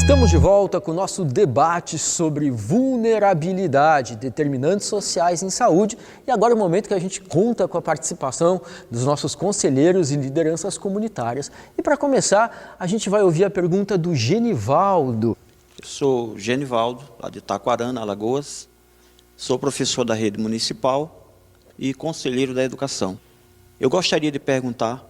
Estamos de volta com o nosso debate sobre vulnerabilidade, determinantes sociais em saúde. E agora é o momento que a gente conta com a participação dos nossos conselheiros e lideranças comunitárias. E para começar, a gente vai ouvir a pergunta do Genivaldo. Eu sou Genivaldo, lá de Taquarana, Alagoas. Sou professor da rede municipal e conselheiro da educação. Eu gostaria de perguntar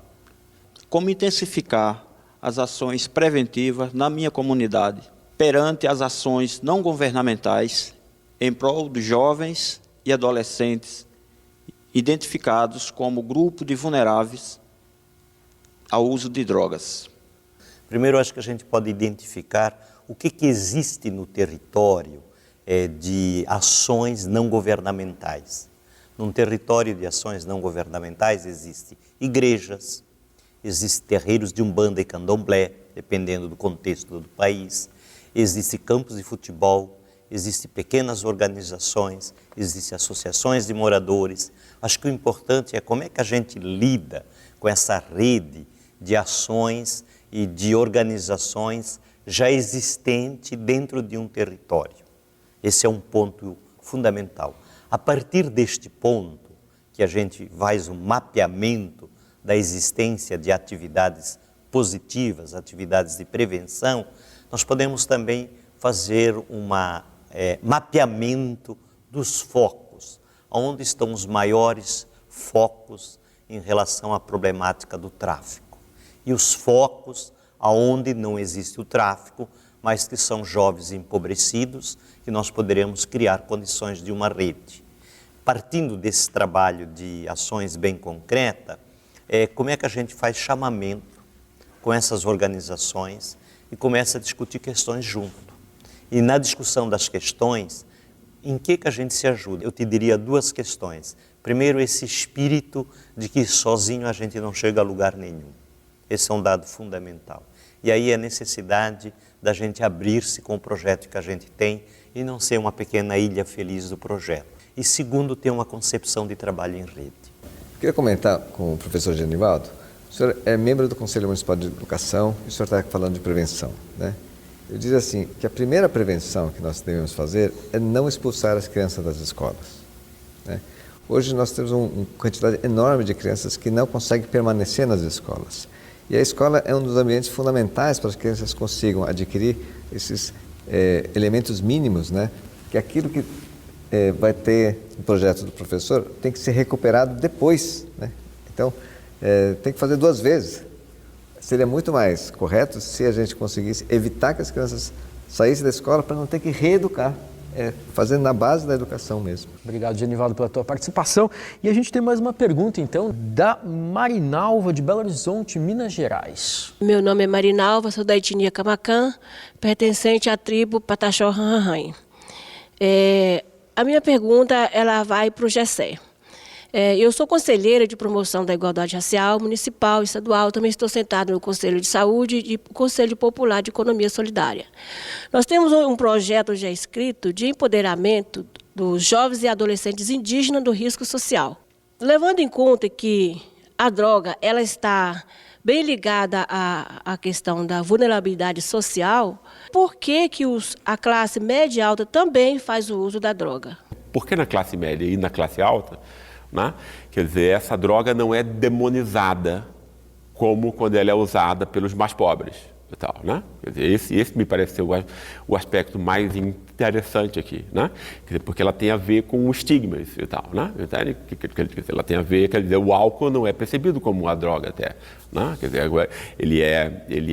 como intensificar as ações preventivas na minha comunidade perante as ações não governamentais em prol dos jovens e adolescentes identificados como grupo de vulneráveis ao uso de drogas. Primeiro, acho que a gente pode identificar o que existe no território de ações não governamentais. Num território de ações não governamentais existem igrejas, existem terreiros de umbanda e candomblé, dependendo do contexto do país, existem campos de futebol, existem pequenas organizações, existem associações de moradores. Acho que o importante é como é que a gente lida com essa rede de ações e de organizações já existente dentro de um território. Esse é um ponto fundamental. A partir deste ponto, que a gente faz um mapeamento da existência de atividades positivas, atividades de prevenção, nós podemos também fazer um mapeamento dos focos, onde estão os maiores focos em relação à problemática do tráfico. E os focos aonde não existe o tráfico, mas que são jovens empobrecidos, que nós poderemos criar condições de uma rede. Partindo desse trabalho de ações bem concretas, como é que a gente faz chamamento com essas organizações e começa a discutir questões junto. E na discussão das questões, em que a gente se ajuda? Eu te diria duas questões. Primeiro, esse espírito de que sozinho a gente não chega a lugar nenhum. Esse é um dado fundamental. E aí a necessidade da gente abrir-se com o projeto que a gente tem e não ser uma pequena ilha feliz do projeto. E segundo, ter uma concepção de trabalho em rede. Queria comentar com o professor Genivaldo. O senhor é membro do Conselho Municipal de Educação e o senhor está falando de prevenção, né? Eu diria assim, que a primeira prevenção que nós devemos fazer é não expulsar as crianças das escolas, né? Hoje nós temos uma quantidade enorme de crianças que não conseguem permanecer nas escolas. E a escola é um dos ambientes fundamentais para as crianças consigam adquirir esses elementos mínimos, né? Que aquilo que vai ter no projeto do professor tem que ser recuperado depois, né? Então, tem que fazer duas vezes. Seria muito mais correto se a gente conseguisse evitar que as crianças saíssem da escola para não ter que reeducar, fazendo na base da educação mesmo. Obrigado, Genivaldo, pela tua participação. E a gente tem mais uma pergunta, então, da Marinalva, de Belo Horizonte, Minas Gerais. Meu nome é Marinalva, sou da etnia Camacã, pertencente à tribo Pataxó-Ranranhã. A minha pergunta ela vai para o GECÉ. Eu sou conselheira de promoção da igualdade racial, municipal e estadual. Também estou sentada no Conselho de Saúde e Conselho Popular de Economia Solidária. Nós temos um projeto já escrito de empoderamento dos jovens e adolescentes indígenas do risco social. Levando em conta que a droga ela está bem ligada à questão da vulnerabilidade social, por que a classe média e alta também faz o uso da droga? Porque na classe média e na classe alta, né, quer dizer, essa droga não é demonizada como quando ela é usada pelos mais pobres. E tal, né? Quer dizer, esse me parece ser o aspecto mais interessante aqui, né? Quer dizer, porque ela tem a ver com estigmas e tal, né? Ela tem a ver, quer dizer, o álcool não é percebido como uma droga até, né? Quer dizer, ele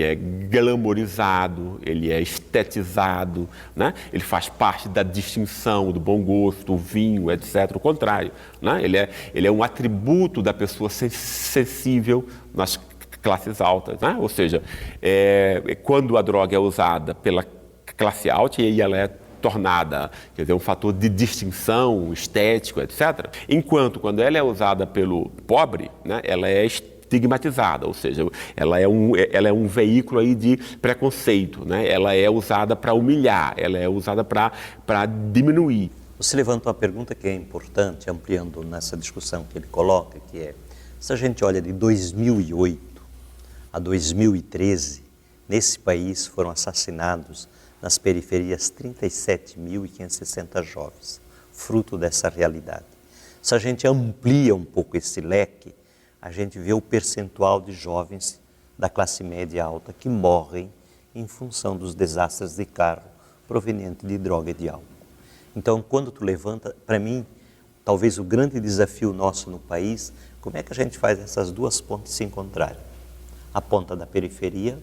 é glamorizado, ele é estetizado, né? Ele faz parte da distinção, do bom gosto, do vinho, etc. O contrário, né? Ele é um atributo da pessoa sensível nas classes altas, né? Ou seja, quando a droga é usada pela classe alta e ela é tornada, quer dizer, um fator de distinção estético, etc. Enquanto quando ela é usada pelo pobre, né, ela é estigmatizada, ou seja, ela é um veículo aí de preconceito, né? Ela é usada para humilhar, ela é usada para diminuir. Você levantou uma pergunta que é importante, ampliando nessa discussão que ele coloca, que é, se a gente olha de 2008 a 2013, Nesse país foram assassinados nas periferias 37.560 jovens, fruto dessa realidade. Se a gente amplia um pouco esse leque, a gente vê o percentual de jovens da classe média alta que morrem em função dos desastres de carro provenientes de droga e de álcool. Então, quando tu levanta, para mim, talvez o grande desafio nosso no país, como é que a gente faz essas duas pontas se encontrarem? A ponta da periferia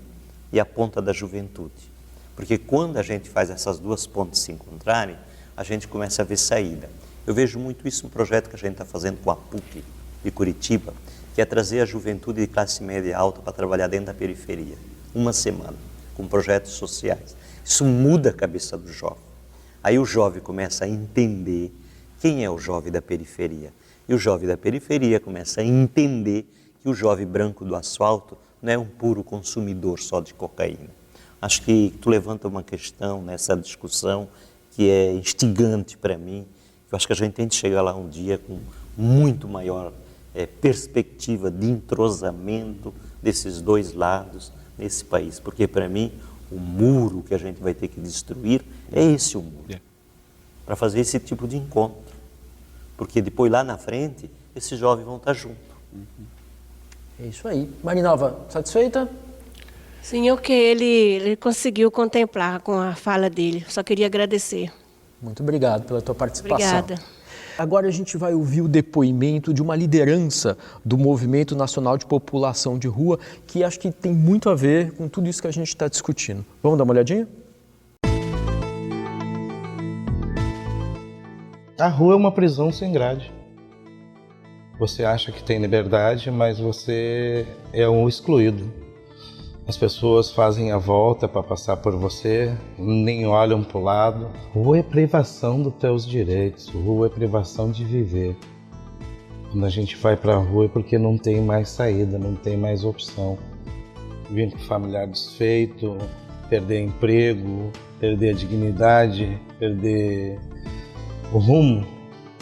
e a ponta da juventude. Porque quando a gente faz essas duas pontas se encontrarem, a gente começa a ver saída. Eu vejo muito isso no projeto que a gente está fazendo com a PUC de Curitiba, que é trazer a juventude de classe média alta para trabalhar dentro da periferia, uma semana, com projetos sociais. Isso muda a cabeça do jovem. Aí o jovem começa a entender quem é o jovem da periferia. E o jovem da periferia começa a entender que o jovem branco do asfalto não é um puro consumidor só de cocaína. Acho que tu levanta uma questão nessa discussão que é instigante para mim. Eu acho que a gente tem que chegar lá um dia com muito maior perspectiva de entrosamento desses dois lados nesse país. Porque para mim, o muro que a gente vai ter que destruir é esse o muro. Para fazer esse tipo de encontro. Porque depois lá na frente, esses jovens vão estar juntos. É isso aí. Marinalva, satisfeita? Sim, o que ele conseguiu contemplar com a fala dele. Só queria agradecer. Muito obrigado pela tua participação. Obrigada. Agora a gente vai ouvir o depoimento de uma liderança do Movimento Nacional de População de Rua, que acho que tem muito a ver com tudo isso que a gente está discutindo. Vamos dar uma olhadinha? A rua é uma prisão sem grade. Você acha que tem liberdade, mas você é um excluído. As pessoas fazem a volta para passar por você, nem olham para o lado. Rua é privação dos teus direitos, rua é privação de viver. Quando a gente vai para a rua é porque não tem mais saída, não tem mais opção. Vir com o familiar desfeito, perder emprego, perder a dignidade, perder o rumo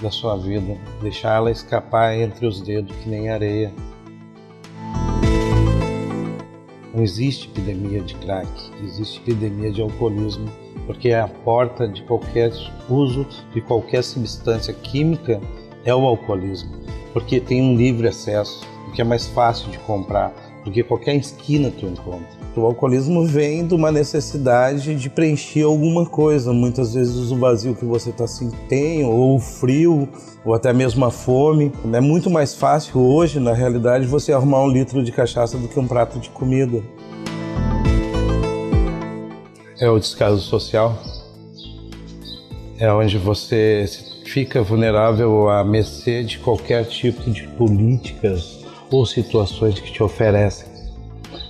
da sua vida, deixar ela escapar entre os dedos que nem areia. Não existe epidemia de crack, existe epidemia de alcoolismo, porque a porta de qualquer uso de qualquer substância química é o alcoolismo, porque tem um livre acesso, porque é mais fácil de comprar, porque qualquer esquina tu encontra. O alcoolismo vem de uma necessidade de preencher alguma coisa, muitas vezes o vazio que você está sentindo, ou o frio, ou até mesmo a fome. É muito mais fácil hoje, na realidade, você arrumar um litro de cachaça do que um prato de comida. É o descaso social, é onde você fica vulnerável à mercê de qualquer tipo de políticas ou situações que te oferecem.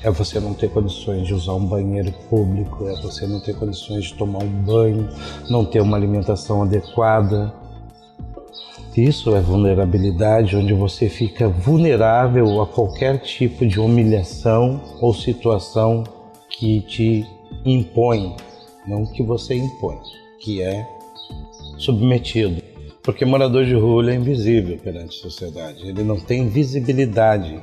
É você não ter condições de usar um banheiro público, é você não ter condições de tomar um banho, não ter uma alimentação adequada. Isso é vulnerabilidade, onde você fica vulnerável a qualquer tipo de humilhação ou situação que te impõe, não que você impõe, que é submetido. Porque morador de rua ele é invisível perante a sociedade, ele não tem visibilidade.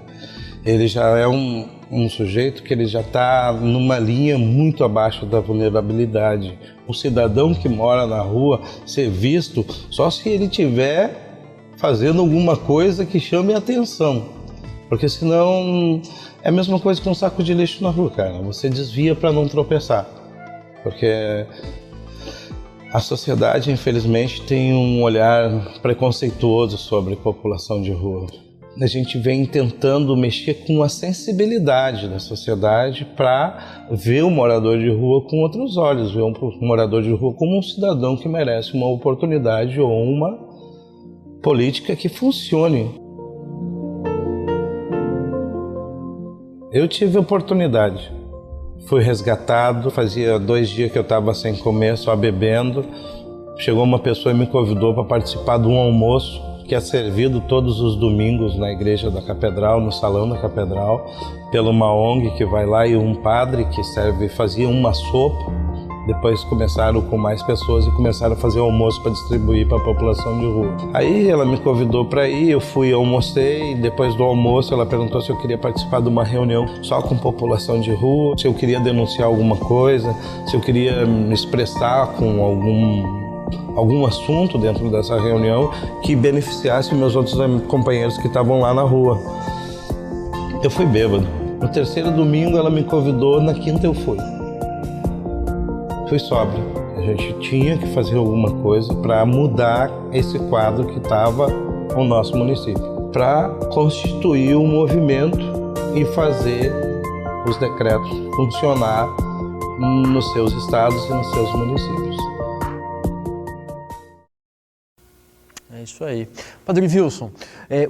Ele já é um sujeito que ele já está numa linha muito abaixo da vulnerabilidade. O cidadão que mora na rua ser visto só se ele estiver fazendo alguma coisa que chame a atenção. Porque senão é a mesma coisa que um saco de lixo na rua, cara. Você desvia para não tropeçar. Porque a sociedade, infelizmente, tem um olhar preconceituoso sobre a população de rua. A gente vem tentando mexer com a sensibilidade da sociedade para ver o morador de rua com outros olhos, ver um morador de rua como um cidadão que merece uma oportunidade ou uma política que funcione. Eu tive oportunidade, fui resgatado, fazia 2 dias que eu estava sem comer, só bebendo. Chegou uma pessoa e me convidou para participar de um almoço que é servido todos os domingos na igreja da Catedral, no salão da Catedral, pela uma ONG que vai lá e um padre que fazia uma sopa Depois começaram com mais pessoas e começaram a fazer almoço para distribuir para a população de rua. Aí ela me convidou para ir, eu fui, almocei. Depois do almoço ela perguntou se eu queria participar de uma reunião só com população de rua, se eu queria denunciar alguma coisa, se eu queria me expressar com algum assunto dentro dessa reunião que beneficiasse meus outros companheiros que estavam lá na rua. Eu fui bêbado. No terceiro domingo ela me convidou, na quinta eu fui. Fui sóbrio. A gente tinha que fazer alguma coisa para mudar esse quadro que estava no nosso município, para constituir um movimento e fazer os decretos funcionar nos seus estados e nos seus municípios. É isso aí. Padre Wilson,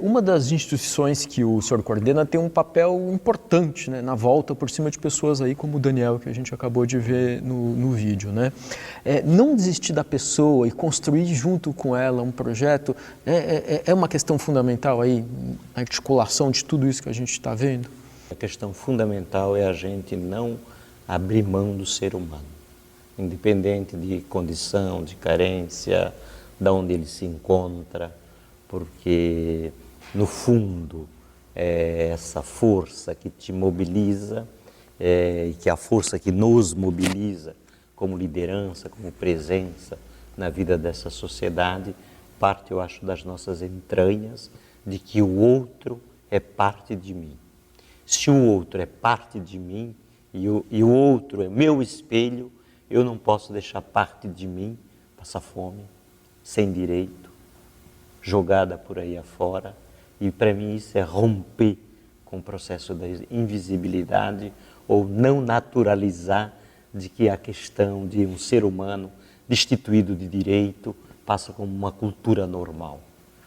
uma das instituições que o senhor coordena tem um papel importante, né, na volta por cima de pessoas aí como o Daniel, que a gente acabou de ver no vídeo, né? Não desistir da pessoa e construir junto com ela um projeto é uma questão fundamental aí, na articulação de tudo isso que a gente está vendo? A questão fundamental é a gente não abrir mão do ser humano, independente de condição, de carência, de onde ele se encontra, porque no fundo é essa força que te mobiliza e que é a força que nos mobiliza como liderança, como presença na vida dessa sociedade, parte, eu acho, das nossas entranhas, de que o outro é parte de mim. Se o outro é parte de mim e o outro é meu espelho, eu não posso deixar parte de mim passar fome, sem direito, jogada por aí afora. E para mim isso é romper com o processo da invisibilidade ou não naturalizar de que a questão de um ser humano destituído de direito passa como uma cultura normal.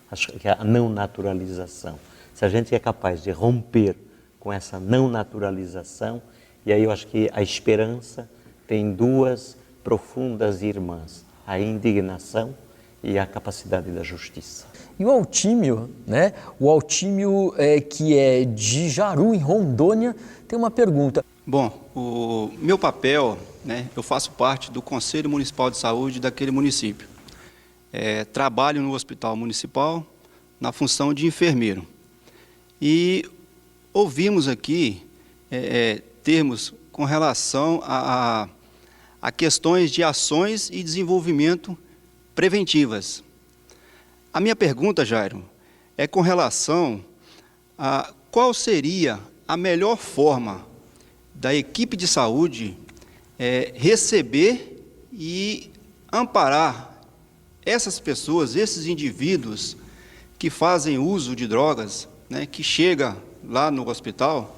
Acho que é a não naturalização. Se a gente é capaz de romper com essa não naturalização, e aí eu acho que a esperança tem duas profundas irmãs, a indignação e a capacidade da justiça. E o Altímio, né? O Altímio, que é de Jaru, em Rondônia, tem uma pergunta. Bom, o meu papel, né, eu faço parte do Conselho Municipal de Saúde daquele município. Trabalho no hospital municipal na função de enfermeiro. E ouvimos aqui termos com relação a questões de ações e desenvolvimento preventivas. A minha pergunta, Jairo, é com relação a qual seria a melhor forma da equipe de saúde receber e amparar essas pessoas, esses indivíduos que fazem uso de drogas, né, que chega lá no hospital,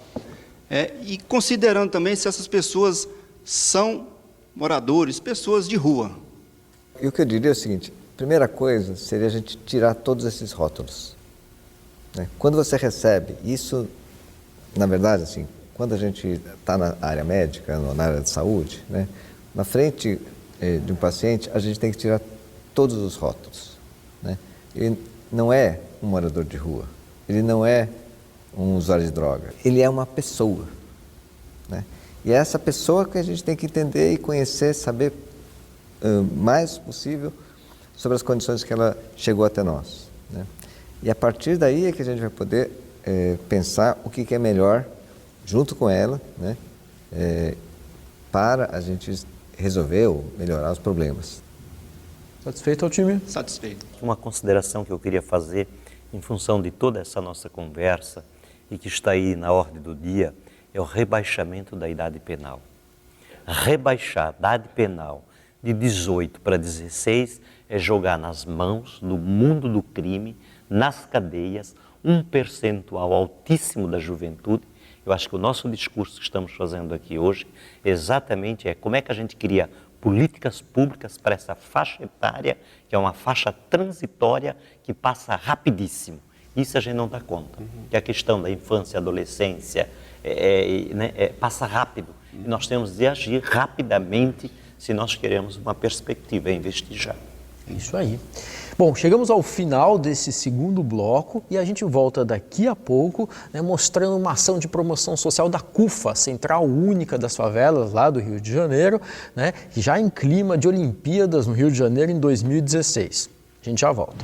e considerando também se essas pessoas são moradores, pessoas de rua. E o que eu diria é o seguinte, primeira coisa seria a gente tirar todos esses rótulos. Né? Quando você recebe isso, na verdade, assim, quando a gente está na área médica, na área de saúde, né, na frente de um paciente, a gente tem que tirar todos os rótulos. Né? Ele não é um morador de rua, ele não é um usuário de droga, ele é uma pessoa. Né? E é essa pessoa que a gente tem que entender e conhecer, saber mais possível sobre as condições que ela chegou até nós. Né? E a partir daí é que a gente vai poder pensar o que é melhor junto com ela, né? Para a gente resolver ou melhorar os problemas. Satisfeito, Altímio? Satisfeito. Uma consideração que eu queria fazer em função de toda essa nossa conversa e que está aí na ordem do dia é o rebaixamento da idade penal. Rebaixar a idade penal de 18 para 16 é jogar nas mãos do mundo do crime, nas cadeias, um percentual altíssimo da juventude. Eu acho que o nosso discurso que estamos fazendo aqui hoje exatamente como é que a gente cria políticas públicas para essa faixa etária, que é uma faixa transitória que passa rapidíssimo. Isso a gente não dá conta, que a questão da infância e adolescência passa rápido. E nós temos de agir rapidamente se nós queremos uma perspectiva, investir já. Isso aí. Bom, chegamos ao final desse segundo bloco e a gente volta daqui a pouco, né, mostrando uma ação de promoção social da CUFA, Central Única das Favelas, lá do Rio de Janeiro, né, já em clima de Olimpíadas no Rio de Janeiro em 2016. A gente já volta.